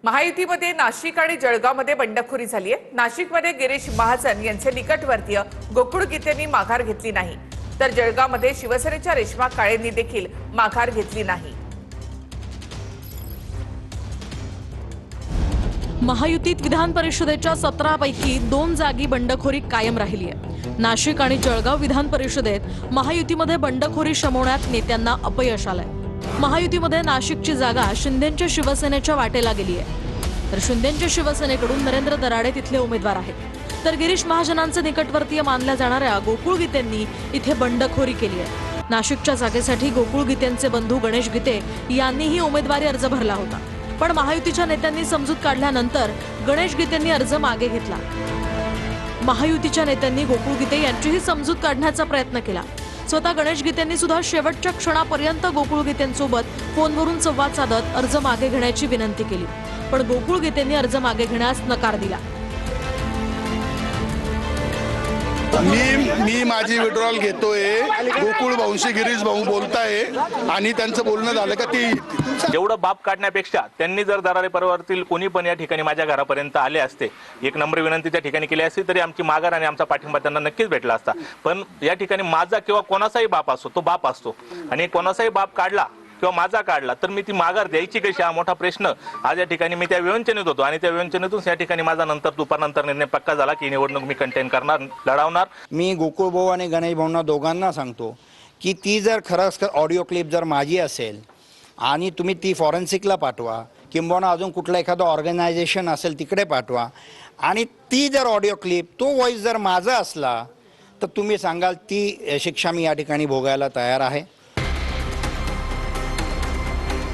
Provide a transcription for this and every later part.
महायुतीमध्ये नाशिक आणि जळगावमध्ये बंडखोरी झाली आहे। नाशिकमध्ये गिरीश महाजन यांचे निकटवर्तीय गोकुळ गीतेंनी माघार घेतली नाही, तर जळगावमध्ये शिवसेनेच्या रेश्मा काळेंनी देखील माघार घेतली नाही। महायुतीत विधान परिषदेच्या 17 पैकी 2 जागी बंडखोरी कायम राहिली आहे। नाशिक आणि जळगाव विधान परिषदेत महायुतीमध्ये बंडखोरी शमवण्यात नेत्यांना अपयश आलंय। महायुतीमध्ये नाशिकची जागा शिंदेंच्या शिवसेनेच्या वाटेला गेली आहे, तर शिंदेंच्या शिवसेनेकडून नरेंद्र दराडे तिथले उमेदवार आहेत, तर गिरीश महाजनांचे निकटवर्तीय मानल्या जाणाऱ्या गोकुळ गीतेंनी इथे बंडखोरी केली आहे। नाशिकच्या जागेसाठी गोकुळ गीतेंचे बंधू गणेश गीते यांनीही उमेदवारी अर्ज भरला होता, पण महायुतीच्या नेत्यांनी समजूत काढल्यानंतर गणेश गीतेंनी अर्ज मागे घेतला। महायुतीच्या नेत्यांनी गोकुळ गीते यांचीही समजूत काढण्याचा प्रयत्न केला। स्वतः गणेश गीतेंनी सुद्धा शेवटच्या क्षणापर्यंत गोकुळ गीतेंसोबत फोनवरून संवाद साधत अर्ज मागे घेण्याची विनंती केली, पण गोकुळ गीतेंनी अर्ज मागे घेण्यास नकार दिला। मी माझी विड्रॉल घेतोय, गोकुळ भाऊंशी गिरीश भाऊ बोलताय आणि त्यांचं बोलणं झालं का ते जेवढं बाप काढण्यापेक्षा त्यांनी जर दरारे परिवारातील कोणी पण या ठिकाणी माझ्या घरापर्यंत आले असते, एक नम्र विनंती त्या ठिकाणी केली असती, तरी आमची माघार आणि आमचा पाठिंबा त्यांना नक्कीच भेटला असता। पण या ठिकाणी माझा किंवा कोणाचाही बाप असतो, तो बाप असतो आणि कोणाचाही बाप काढला किंवा माझा काढला तर मी ती माघार द्यायची कशी, हा मोठा प्रश्न आज या ठिकाणी मी त्या विवंचनेत होतो आणि त्या विवंचनेतून या ठिकाणी माझा नंतर दुपारनंतर निर्णय पक्का झाला की निवडणूक मी कंटेन करणार, लढवणार। मी गोकुळ भाऊ आणि गणेश भाऊंना दोघांना सांगतो की ती जर खरंच ऑडिओ क्लिप जर माझी असेल आणि तुम्ही ती फॉरेन्सिकला पाठवा किंवा अजून कुठलं एखादं ऑर्गनायझेशन असेल तिकडे पाठवा आणि ती जर ऑडिओ क्लिप तो व्हॉइस जर माझा असला तर तुम्ही सांगाल ती शिक्षा मी या ठिकाणी भोगायला तयार आहे।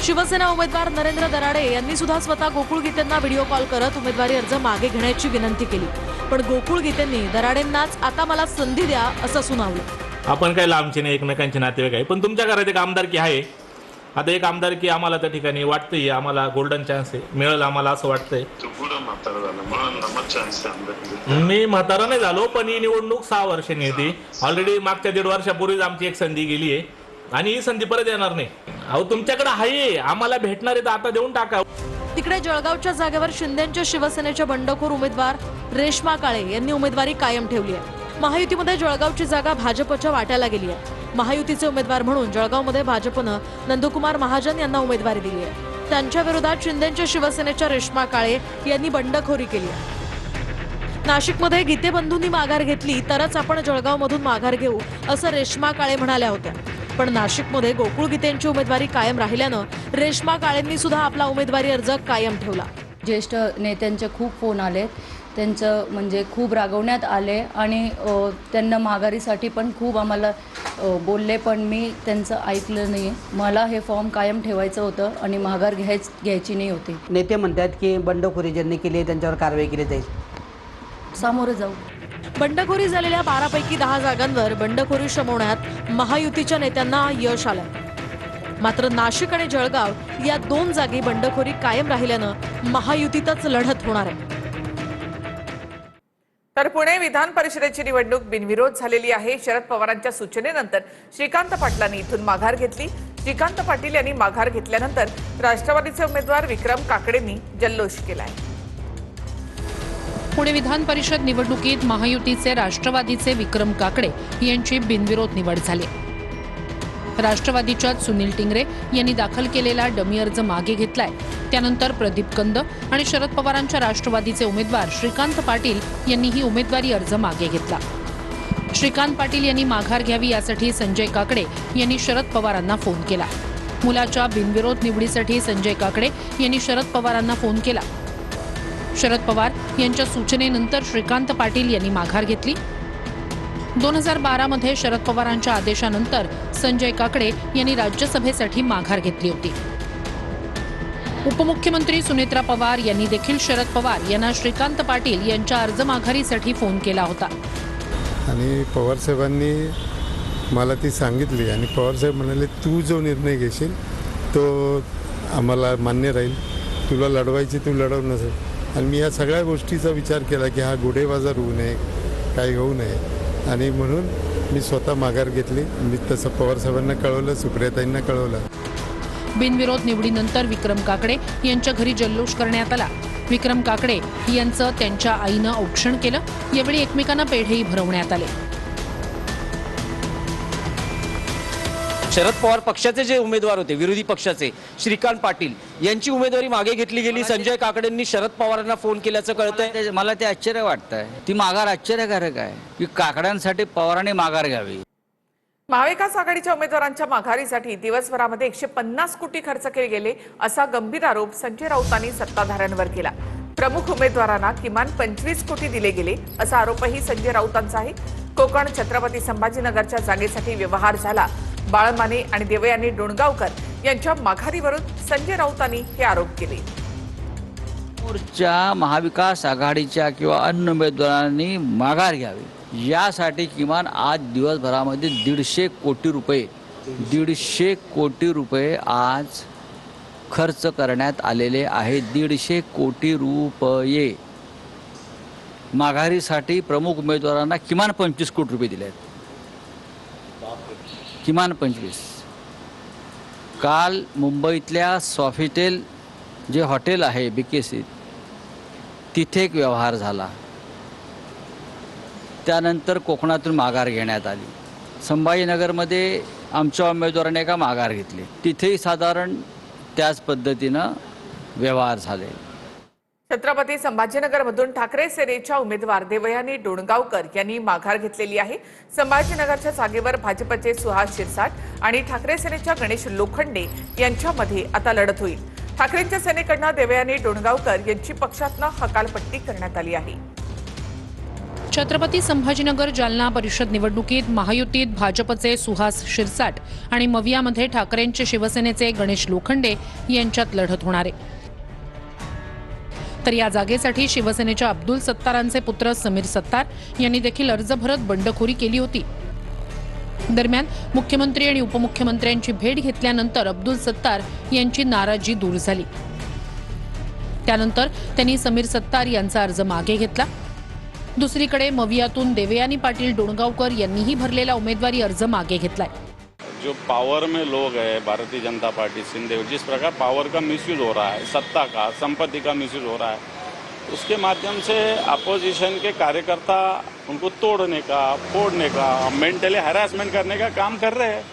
शिवसेना उमेदवार नरेंद्र दराडे यांनी सुद्धा स्वतः गोकुळ गीतेंना व्हिडिओ कॉल करत उमेदवारी अर्ज मागे घेण्याची विनंती केली, पण गोकुळ गीतेंनी दराडेंनाच आता मला संधी द्या असं सुनावलं। आपण काय लांबचे नाही, एकमेकांचे नातेवाईक आहे, पण तुमच्या घरात एक आमदारकी आहे। आता एक आमदारकी आम्हाला त्या ठिकाणी वाटतंय आम्हाला गोल्डन चान्स आहे, मिळेल आम्हाला असं वाटतंय। मी म्हातारा नाही झालो, पण ही निवडणूक 6 वर्षांनी येते। ऑलरेडी मागच्या 1.5 वर्षापूर्वीच आमची एक संधी गेली आहे आणि ही संधी परत येणार नाही। अहो तुमच्याकडे आहे, आम्हाला भेटणार आहे तर आता देऊन टाका। तिकडे जळगावच्या जागेवर शिंदेंच्या शिवसेनेच्या बंडखोर उमेदवार रेश्मा काळे यांनी उमेदवारी कायम ठेवली आहे। महायुतीमध्ये जळगावची जागा भाजपच्या वाट्याला गेली आहे। महायुतीचे उमेदवार म्हणून जळगावमध्ये भाजपनं नंदकुमार महाजन यांना उमेदवारी दिली आहे। त्यांच्या विरोधात शिंदेंच्या शिवसेनेच्या रेश्मा काळे यांनी बंडखोरी केली आहे। नाशिकमध्ये गीते बंधूंनी माघार घेतली तरच आपण जळगावमधून माघार घेऊ असं रेश्मा काळे म्हणाल्या होत्या, पण नाशिकमध्ये गोकुळ गीतेंची उमेदवारी कायम राहिल्यानं रेश्मा काळेंनी सुद्धा आपला उमेदवारी अर्ज कायम ठेवला। ज्येष्ठ नेत्यांचे खूप फोन आले, त्यांचं म्हणजे खूप रागवण्यात आले आणि त्यांना माघारीसाठी पण खूप आम्हाला बोलले, पण मी त्यांचं ऐकलं नाही। मला हे फॉर्म कायम ठेवायचं होतं आणि माघार घ्यायची नाही होती। नेते म्हणतात की बंडखोरी ज्यांनी केली त्यांच्यावर कारवाई केली जाईल, सामोरे जाऊ। बंडखोरी झालेल्या 12 पैकी 10 जागांवर बंडखोरी शमवण्यात महायुतीच्या नेत्यांना यश आलंय, मात्र नाशिक आणि जळगाव या 2 जागी बंडखोरी कायम राहिल्यानं महायुतीतच लढत होणार आहे। तर पुणे विधान परिषदेची निवडणूक बिनविरोध झालेली आहे। शरद पवारांच्या सूचनेनंतर श्रीकांत पाटलांनी इथून माघार घेतली। श्रीकांत पाटील यांनी माघार घेतल्यानंतर राष्ट्रवादीचे उमेदवार विक्रम काकडेंनी जल्लोष केलाय। पुणे विधान परिषद निवडणुकीत महायुतीचे राष्ट्रवादीचे विक्रम काकडे यांची बिनविरोध निवड झाली। राष्ट्रवादीच्या सुनील टिंगरे यांनी दाखल केलेला डमी अर्ज मागे घेतलाय। त्यानंतर प्रदीप कंद आणि शरद पवारांच्या राष्ट्रवादीचे उमेदवार श्रीकांत पाटील यांनी ही उमेदवारी अर्ज मागे घेतला। श्रीकांत पाटील यांनी माघार घ्यावी यासाठी संजय काकडे यांनी शरद पवारांना फोन केला। मुलाच्या बिनविरोध निवडीसाठी संजय काकडे यांनी शरद पवारांना फोन केला। शरद पवार यांच्या सूचनेनंतर श्रीकांत पाटील यांनी माघार घेतली। 2012 मध्ये शरद पवारांच्या आदेशानंतर संजय काकडे यांनी राज्यसभेसाठी माघार घेतली होती। उपमुख्यमंत्री सुनेत्रा पवार यांनी देखील शरद पवार यांना श्रीकांत पाटील यांच्या अर्ज माघारीसाठी फोन केला होता आणि पवार साहेबांनी मला ती सांगितली आणि पवार साहेब म्हणाले तू जो निर्णय घेशील तो आम्हाला मान्य राहील, तुला लढवायची तू लढव नसेल। आणि मी या सगळ्या गोष्टीचा विचार केला की हा गुढेबाजार होऊ नये, काही होऊ नये, आणि म्हणून मी स्वतः माघार घेतली। मी तसं पवार साहेबांना कळवलं, सुप्रियाताईंना कळवलं। बिनविरोध निवडीनंतर विक्रम काकडे यांच्या घरी जल्लोष करण्यात आला. विक्रम काकडे यांचं त्यांच्या आईनं औक्षण केलं. यावेळी एकमेकांना पेढेही भरवण्यात आले. शरद पवार पक्षाचे जे उमेदवार होते, विरोधी पक्षाचे श्रीकांत पाटील यांची उमेदवारी मागे घेतली गेली. संजय काकडेंनी शरद पवारांना फोन केल्याचं कळतंय. मला ते आश्चर्य वाटतंय. ती माघार आश्चर्यकारक आहे की काकड्यांसाठी पवारांनी माघार घ्यावी. महाविकास आघाडीच्या उमेदवारांच्या माघारीसाठी दिवसभरामध्ये 150 कोटी खर्च केले गेले असा गंभीर आरोप संजय राऊतांनी सत्ताधाऱ्यांवर केला. प्रमुख उमेदवारांना किमान 25 कोटी दिले गेले असा आरोपही संजय राऊतांचा आहे. कोकण छत्रपती संभाजीनगरच्या जागेसाठी व्यवहार झाला. बाळमाने आणि देवयानी डोणगावकर यांच्या माघारीवरून संजय राऊतांनी हे आरोप केले. समोरच्या महाविकास आघाडीच्या किंवा अन्य उमेदवारांनी माघार घ्यावी यासाठी किमान आज दिवसभरामध्ये 150 कोटी रुपये आज खर्च करण्यात आलेले आहेत. 150 कोटी रुपये माघारीसाठी प्रमुख उमेदवारांना किमान 25 कोटी रुपये दिले आहेत. किमान 25. काल मुंबईतल्या सॉफिटेल जे हॉटेल आहे BKC तिथे एक व्यवहार झाला. त्यानंतर कोकणातून माघार घेण्यात आली. संभाजीनगरमध्ये आमच्या उमेदवाराने का माघार घेतली, तिथेही साधारण त्याच पद्धतीनं व्यवहार झाले. छत्रपती संभाजीनगरमधून ठाकरे सेनेच्या उमेदवार देवयानी डोणगावकर यांनी माघार घेतलेली आहे. संभाजीनगरच्या जागेवर भाजपचे सुहास शिरसाट आणि ठाकरे सेनेच्या गणेश लोखंडे यांच्यामध्ये आता लढत होईल. ठाकरेंच्या सेनेकडून देवयानी डोणगावकर यांची पक्षातनं हकालपट्टी करण्यात आली आहे. छत्रपती संभाजीनगर जालना परिषद निवडणुकीत महायुतीत भाजपचे सुहास शिरसाट आणि मवियामध्ये ठाकरेंचे शिवसेनेचे गणेश लोखंडे यांच्यात लढत होणार आहे. तर या जागेसाठी शिवसेनेच्या अब्दुल सत्तारांचे पुत्र समीर सत्तार यांनी देखील अर्ज भरत बंडखोरी केली होती. दरम्यान मुख्यमंत्री आणि उपमुख्यमंत्र्यांची भेट घेतल्यानंतर अब्दुल सत्तार यांची नाराजी दूर झाली. त्यानंतर त्यांनी समीर सत्तार यांचा अर्ज मागे घेतला. दुसरीकडे मवियातून देवयानी पाटील डोणगावकर यांनीही भरलेला उमेदवारी अर्ज मागे घेतलाय. जो पावर में लोग हैं भारतीय जनता पार्टी सिंधे, जिस प्रकार पावर का मिसयूज हो रहा है, सत्ता का, संपत्ति का मिसयूज हो रहा है, उसके माध्यम से अपोजिशन के कार्यकर्ता उनको तोड़ने का, फोड़ने का, मेंटली हरासमेंट करने का काम कर रहे हैं.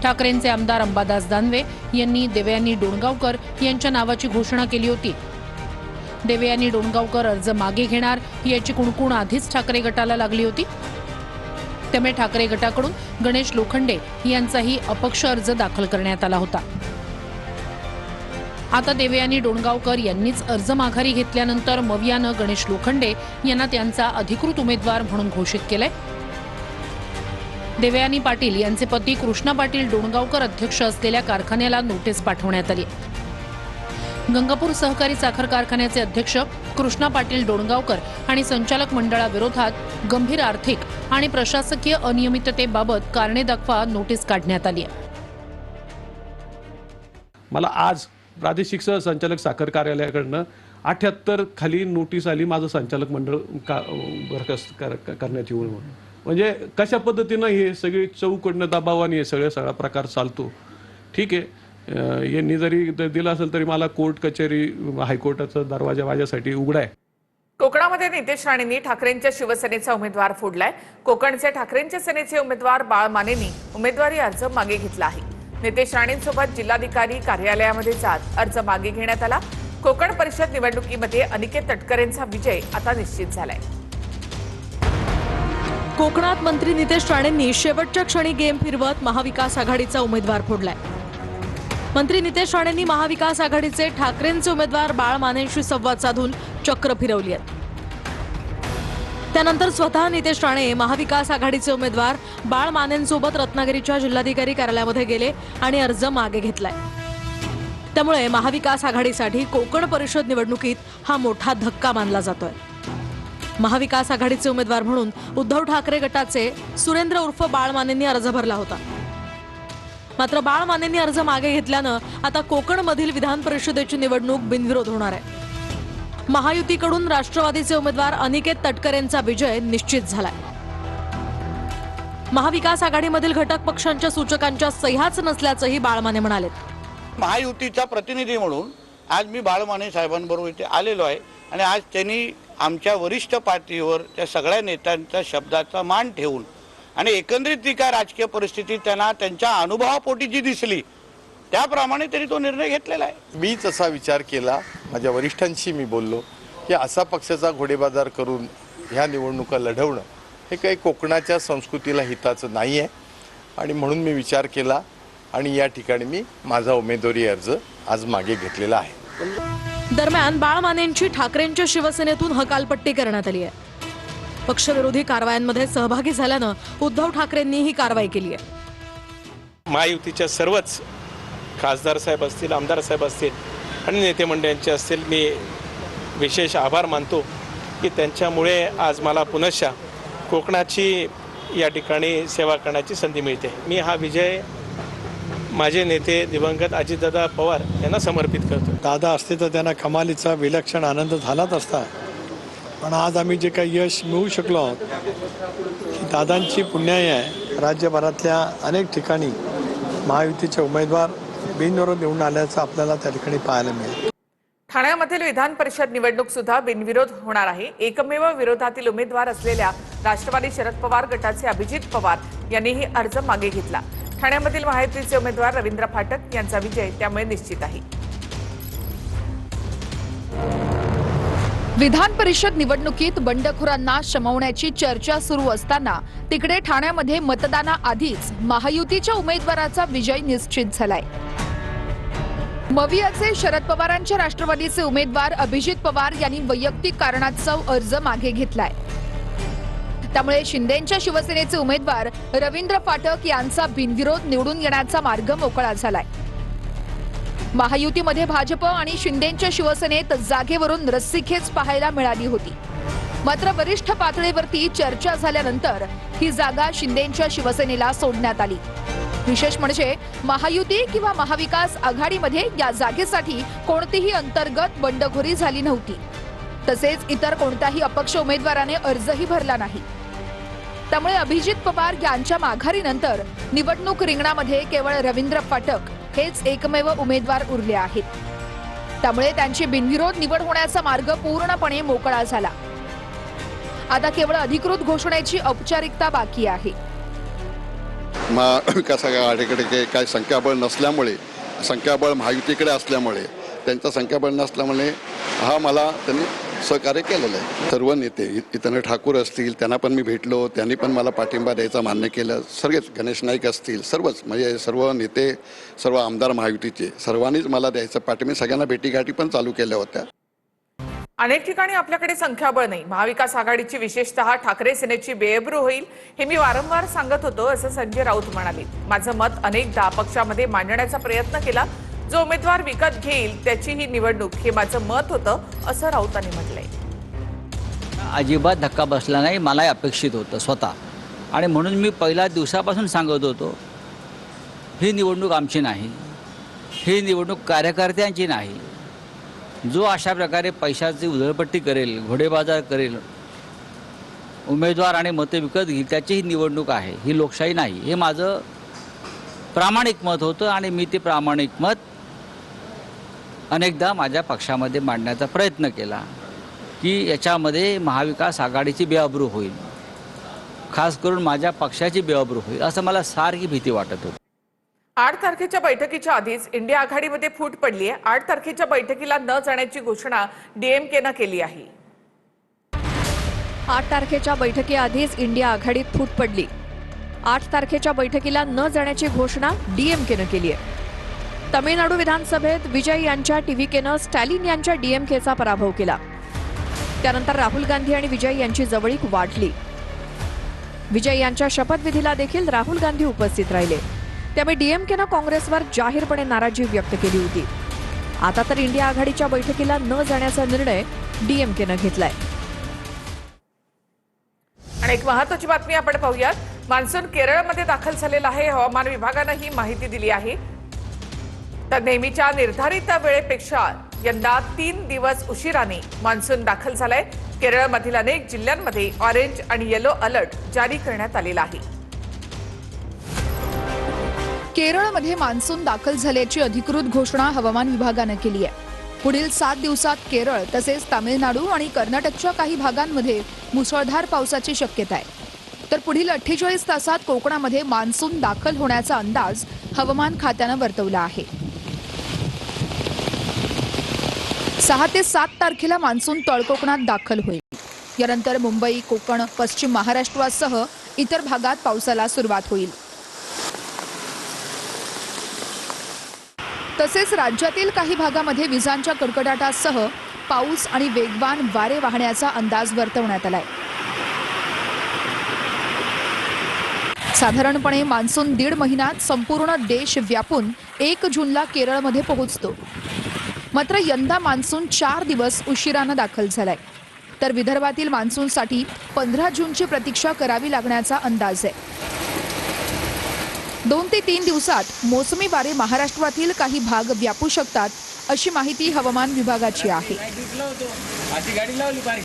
ठाकरेंचे आमदार अंबादास दानवे यांनी देवयानी डोणगावकर यांच्या नावाची घोषणा केली होती. देवयानी डोणगावकर अर्ज मागे घेणार याची कुणकुण आधीच ठाकरे गटाला लागली होती. त्यामुळे ठाकरे गटाकडून गणेश लोखंडे यांचाही अपक्ष अर्ज दाखल करण्यात आला होता. आता देवयानी डोणगावकर यांनीच अर्ज माघारी घेतल्यानंतर मवियानं गणेश लोखंडे यांना त्यांचा अधिकृत उमेदवार म्हणून घोषित केलंय. देवयानी पाटील यांचे पती कृष्णा पाटील डोणगावकर अध्यक्ष असलेल्या कारखान्याला नोटीस पाठवण्यात आली. गंगापूर सहकारी साखर कारखान्याचे अध्यक्ष कृष्णा पाटील डोणगावकर आणि संचालक मंडळाविरोधात गंभीर आर्थिक आणि प्रशासकीय अनियमिततेबाबत कारणे दाखवा नोटीस काढण्यात आली आहे. मला आज प्रादेशिक सहसंचालक साखर कार्यालयाकडनं 78 खाली नोटीस आली माझं संचालक मंडळ बरखास्त करण्यात येऊन. म्हणजे कशा पद्धतीनं हे सगळे चौकडनं दबावाने हे सगळा प्रकार चालतो. ठीक आहे, यांनी जरी दिला असेल तरी मला कोर्ट कचेरी हायकोर्टाचा दरवाजा माझ्यासाठी उघडा आहे. कोकणामध्ये नितेश राणेंनी ठाकरेंच्या शिवसेनेचा उमेदवार फोडलाय. कोकणचे ठाकरेंच्या सेनेचे उमेदवार बाळमानेंनी उमेदवारी अर्ज मागे घेतला आहे. नितेश राणेंसोबत जिल्हाधिकारी कार्यालयामध्ये जात अर्ज मागे घेण्यात आला. कोकण परिषद निवडणुकीमध्ये अनिकेत तटकरेंचा विजय आता निश्चित झालाय. कोकणात मंत्री नितेश राणेंनी शेवटच्या क्षणी गेम फिरवत महाविकास आघाडीचा उमेदवार फोडलाय. मंत्री नितेश राणेंनी महाविकास आघाडीचे ठाकरेंचे उमेदवार बाळमानेंशी संवाद साधून चक्र फिरवली आहे. त्यानंतर स्वतः नितेश राणे महाविकास आघाडीचे उमेदवार बाळमानेंसोबत रत्नागिरीच्या जिल्हाधिकारी कार्यालयामध्ये गेले आणि अर्ज मागे घेतलाय. त्यामुळे महाविकास आघाडीसाठी कोकण परिषद निवडणुकीत हा मोठा धक्का मानला जातोय. महाविकास आघाडीचे उमेदवार म्हणून उद्धव ठाकरे गटाचे सुरेंद्र उर्फ बाळमानेंनी अर्ज भरला होता. मात्र बाळमानेंनी अर्ज मागे घेतल्यानं आता कोकणमधील विधान परिषदेची निवडणूक बिनविरोध होणार आहे. महायुतीकडून राष्ट्रवादीचे उमेदवार अनिकेत तटकरेंचा विजय निश्चित झालाय. महाविकास आघाडीमधील घटक पक्षांच्या सूचकांच्या सह्याच नसल्याचंही बाळमाने म्हणाले. महायुतीचा प्रतिनिधी म्हणून आज मी बाळमाने साहेबांबरोबर इथे आलेलो आहे आणि आज त्यांनी आमच्या वरिष्ठ पातळीवर त्या सगळ्या नेत्यांच्या शब्दाचा मान ठेवून आणि एकंदरीत ती काय राजकीय परिस्थिती त्यांना त्यांच्या अनुभवापोटी जी दिसली त्याप्रमाणे त्यांनी तो निर्णय घेतलेला आहे. मीच असा विचार केला, माझ्या वरिष्ठांशी मी बोललो की असा पक्षाचा घोडेबाजार करून ह्या निवडणुका लढवणं हे काही कोकणाच्या संस्कृतीला हिताचं नाही आहे आणि म्हणून मी विचार केला आणि या ठिकाणी मी माझा उमेदवारी अर्ज आज मागे घेतलेला आहे. दरम्यान बाळमानेंची ठाकरेंच्या शिवसेनेतून हकालपट्टी करण्यात आली आहे. पक्षविरोधी कारवायांमध्ये सहभागी झाल्यानं उद्धव ठाकरेंनी ही कारवाई केली आहे. महायुतीच्या सर्वच खासदार साहेब असतील, आमदार साहेब असतील आणि नेते मंडळांचे असतील, मी विशेष आभार मानतो की त्यांच्यामुळे आज मला पुनश्च कोकणाची या ठिकाणी सेवा करण्याची संधी मिळते. मी हा विजय माझे नेते दिवंगत अजितदादा पवार यांना समर्पित करतो. दादा असते तर त्यांना कमालीचा विलक्षण आनंद झालाच असता, पण आज आम्ही जे काही यश मिळवू शकलो आहोत दादांची पुण्याई आहे. राज्यभरातल्या अनेक ठिकाणी महायुतीचे उमेदवार बिनविरोध निवडून आल्याचं आपल्याला त्या ठिकाणी पाहायला मिळेल. ठाण्यामधील विधान परिषद निवडणूक सुद्धा बिनविरोध होणार आहे. एकमेव विरोधातील उमेदवार असलेल्या राष्ट्रवादी शरद पवार गटाचे अभिजित पवार यांनीही अर्ज मागे घेतला. ठाण्यामधील महायुतीचे उमेदवार रवींद्र फाटक यांचा विजय त्यामुळे निश्चित आहे. विधान परिषद निवडणुकीत बंडखोरांना शमवण्याची चर्चा सुरू असताना तिकडे ठाण्यामध्ये मतदानाआधीच महायुतीच्या उमेदवाराचा विजय निश्चित झालाय. मवियाचे शरद पवारांच्या राष्ट्रवादीचे उमेदवार अभिजित पवार यांनी वैयक्तिक कारणाचा अर्ज मागे घेतलाय. त्यामुळे शिंदेच्या शिवसेनेचे उमेदवार रवींद्र फाटक यांचा बिनविरोध निवडून येण्याचा मार्ग मोकळा झालाय. महायुतीमध्ये भाजप आणि शिंदेच्या शिवसेनेत जागेवरून रस्सीखेच पाहायला मिळाली होती. मात्र वरिष्ठ पातळीवरती चर्चा झाल्यानंतर ही जागा शिंदेच्या शिवसेनेला सोडण्यात आली. विशेष म्हणजे महायुती किंवा महाविकास आघाडीमध्ये या जागेसाठी कोणतीही अंतर्गत बंडखोरी झाली नव्हती. तसेच इतर कोणत्याही अपक्ष उमेदवाराने अर्जही भरला नाही. त्यामुळे अभिजित पवार यांच्या माघारीनंतर निवडणूक रिंगणामध्ये केवळ रवींद्र फाटक हेच एकमेव उमेदवार उरले आहेत. त्यामुळे त्यांची बिनविरोध निवड होण्याचा मार्ग पूर्णपणे मोकळा झाला. आता केवळ अधिकृत घोषणेची औपचारिकता बाकी आहे. महाविकास आघाडीकडे काही संख्याबळ नसल्यामुळे, संख्याबळ महायुतीकडे असल्यामुळे, त्यांचं संख्याबळ नसल्यामुळे हा मला त्यांनी सहकार्य केलेलं आहे. सर्व नेते इतने ठाकूर असतील त्यांना पण मी भेटलो, त्यांनी पण मला पाठिंबा द्यायचा मान्य केलं. सगळेच गणेश नाईक असतील, सर्वच म्हणजे सर्व नेते, सर्व आमदार महायुतीचे सर्वांनीच मला द्यायचं पाठिंबा, सगळ्यांना भेटीगाठी पण चालू केल्या होत्या. अनेक ठिकाणी आपल्याकडे संख्याबळ नाही. महाविकास आघाडीची विशेषतः ठाकरे सेनेची बेअब्रू होईल हे मी वारंवार सांगत होतो असं संजय राऊत म्हणाले. माझं मत अनेकदा पक्षामध्ये मांडण्याचा प्रयत्न केला. जो उमेदवार विकत घेईल त्याची ही निवडणूक हे माझं मत होतं असं राऊतांनी म्हटलंय. अजिबात धक्का बसला नाही, मलाही अपेक्षित होतं स्वतः, आणि म्हणून मी पहिल्या दिवसापासून सांगत होतो ही निवडणूक आमची नाही, ही निवडणूक कार्यकर्त्यांची नाही. जो अशा प्रकारे पैशाची उधळपट्टी करेल, घोडेबाजार करेल, उमेदवार आणि मतं विकत घेईल त्याची ही निवडणूक आहे, ही लोकशाही नाही. हे माझं प्रामाणिक मत होतं आणि मी ते प्रामाणिक मत अनेकदा माझ्या पक्षामध्ये मांडण्याचा प्रयत्न केला की याच्यामध्ये महाविकास आघाडीची बेअब्रू होईल, खास करून माझ्या पक्षाची बेअब्रू होईल असं मला सारखी भीती वाटत होती. 8 तारखेच्या बैठकीच्या आधीच इंडिया आघाडीमध्ये फूट पडली आहे. 8 तारखेच्या बैठकीला न जाण्याची घोषणा डीएमकेनं केली आहे. 8 तारखेच्या बैठकीआधीच इंडिया आघाडीत फूट पडली. 8 तारखेच्या बैठकीला न जाण्याची घोषणा डीएमकेनं केली आहे. तमिळनाडू विधानसभेत विजय यांच्या टीव्हीकेनं स्टॅलिन यांच्या डीएमकेचा पराभव केला. त्यानंतर राहुल गांधी आणि विजय यांची जवळीक वाढली. विजय यांच्या शपथविधीला देखील राहुल गांधी उपस्थित राहिले. त्यामुळे डीएमकेनं काँग्रेसवर जाहीरपणे नाराजी व्यक्त केली होती. आता तर इंडिया आघाडीच्या बैठकीला न जाण्याचा निर्णय डीएमकेनं घेतलाय. आणि एक महत्त्वाची बातमी आपण पाहूयात. मान्सून केरळमध्ये दाखल झालेला आहे. हवामान विभागानं ही माहिती दिली आहे. तर नेहमीच्या निर्धारित वेळेपेक्षा यंदा 3 दिवस उशिराने मान्सून दाखल झालाय. केरळमधील अनेक जिल्ह्यांमध्ये ऑरेंज आणि येलो अलर्ट जारी करण्यात आलेला आहे. केरळमध्ये मान्सून दाखल झाल्याची अधिकृत घोषणा हवामान विभागानं केली आहे. पुढील 7 दिवसात केरळ तसेच तामिळनाडू आणि कर्नाटकच्या काही भागांमध्ये मुसळधार पावसाची शक्यता आहे. तर पुढील 48 तासात कोकणामध्ये मान्सून दाखल होण्याचा अंदाज हवामान खात्यानं वर्तवला आहे. 6 ते 7 तारखेला मान्सून तळकोकणात दाखल होईल. यानंतर मुंबई, कोकण, पश्चिम महाराष्ट्रासह इतर भागात पावसाला सुरुवात होईल. तसेच राज्यातील काही भागामध्ये विजांच्या कडकडाटासह पाऊस आणि वेगवान वारे वाहण्याचा अंदाज वर्तवण्यात आलाय. साधारणपणे मान्सून 1.5 महिन्यात संपूर्ण देश व्यापून 1 जूनला केरळमध्ये पोहोचतो. मात्र यंदा मान्सून 4 दिवस उशिरानं दाखल झालाय. तर विदर्भातील मान्सूनसाठी 15 जूनची प्रतीक्षा करावी लागण्याचा अंदाज आहे. 2 ते 3 दिवसात मोसमी वारे महाराष्ट्रातील काही भाग व्यापू शकतात, अशी माहिती हवामान विभागाची आहे.